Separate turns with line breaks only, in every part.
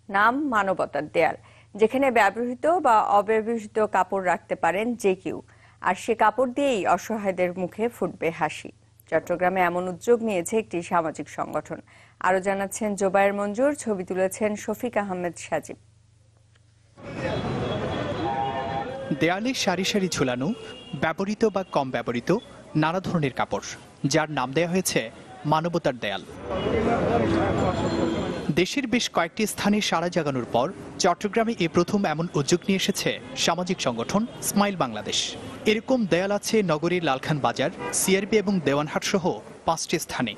নাম মানবতার দেয়াল, যেখানে ব্যবহৃত বা অব্যবহৃত কাপড় রাখতে পারেন যে কেউ, আর সে কাপড় দিয়েই অসহায়দের মুখে ফুটবে হাসি। চট্টগ্রামে এমন উদ্যোগ নিয়েছে একটি সামাজিক সংগঠন। আরো জানাচ্ছেন জোবায়ের মঞ্জুর, ছবি তুলেছেন শফিক আহমেদ সাজিব।
দেয়ালে সারি সারি ঝুলানো ব্যবহৃত বা কম ব্যবহৃত নানা ধরনের কাপড়, যার নাম দেওয়া হয়েছে মানবতার দেয়াল। দেশের বেশ কয়েকটি স্থানে সাড়া জাগানোর পর চট্টগ্রামে এ প্রথম এমন উদ্যোগ নিয়ে এসেছে সামাজিক সংগঠন স্মাইল বাংলাদেশ। এরকম দেয়াল আছে নগরীর লালখান বাজার, সিআরবি এবং দেওয়ানহাট সহ 5টি স্থানে।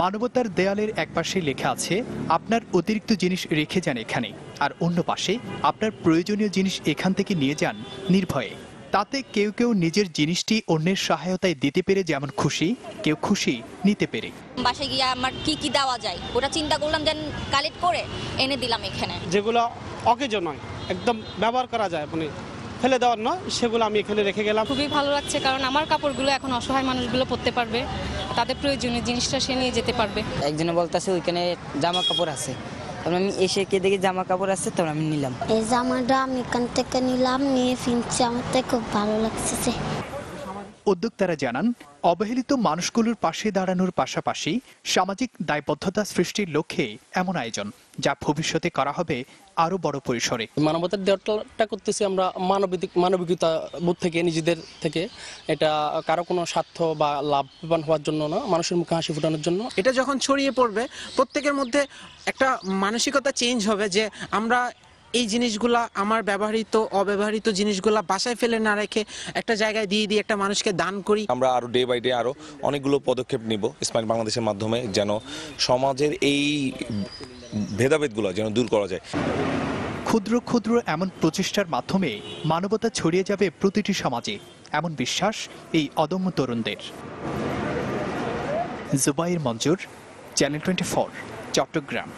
মানবতার দেয়ালের একপাশে লেখা আছে আপনার অতিরিক্ত জিনিস রেখে যান এখানে, আর অন্য পাশে আপনার প্রয়োজনীয় জিনিস এখান থেকে নিয়ে যান নির্ভয়ে। তাতে কেউ কেউ নিজের জিনিসটি অন্যের সহায়তায় দিতে পেরে যেমন খুশি, কেউ খুশি নিতে পেরে।
বাসায় গিয়ে আমার কি কি দেওয়া যায় ওটা চিন্তা করলাম, দেন কালেক্ট করে এনে দিলাম এখানে।
যেগুলো অকেজো নয়, একদম ব্যবহার করা যায়, মানে ফেলে দেওয়ার নয়, সেগুলো আমি এখানে রেখে গেলাম।
খুবই ভালো লাগছে, কারণ আমার কাপড়গুলো এখন অসহায় মানুষগুলো পরতে পারবে, তাদের প্রয়োজনীয় জিনিসটা সে নিয়ে যেতে পারবে।
একজনে বলতেছে ওইখানে জামা কাপড় আছে, তখন আমি এসে কে দেখি জামা কাপড় আছে, তখন আমি নিলাম।
এই জামাটা আমি এখান থেকে নিলাম, নিয়ে ফিনছি, আমার তো খুব ভালো লাগছে।
উদ্যোক্তারা জানান, অবহেলিত মানুষগুলোর পাশে দাঁড়ানোর পাশাপাশি সামাজিক দায়বদ্ধতা সৃষ্টির লক্ষ্যে এমন আয়োজন, যা ভবিষ্যতে করা হবে আরো বড় পরিসরে।
মানবতার দেয়ালটা করতেছি আমরা মানবিকতা বোধ থেকে, নিজেদের থেকে। এটা কারো কোনো স্বার্থ বা লাভবান হওয়ার জন্য না, মানুষের মুখে হাসি ফোটানোর জন্য।
এটা যখন ছড়িয়ে পড়বে, প্রত্যেকের মধ্যে একটা মানসিকতা চেঞ্জ হবে যে আমরা এই জিনিসগুলা, আমার ব্যবহৃত অব্যবহৃত জিনিসগুলা বাসায় ফেলে না রেখে একটা জায়গায় দিয়ে দিয়ে একটা মানুষকে দান করি।
আমরা আরো ডে বাই ডে আরো অনেকগুলো পদক্ষেপ নিব স্মাইল বাংলাদেশের মাধ্যমে, যেন সমাজের এই ভেদাভেদগুলো যেন দূর করা যায়।
ক্ষুদ্র ক্ষুদ্র এমন প্রচেষ্টার মাধ্যমে মানবতা ছড়িয়ে যাবে প্রতিটি সমাজে, এমন বিশ্বাস এই অদম্য তরুণদের। জোবায়ের মঞ্জুর, চ্যানেল 24, চট্টগ্রাম।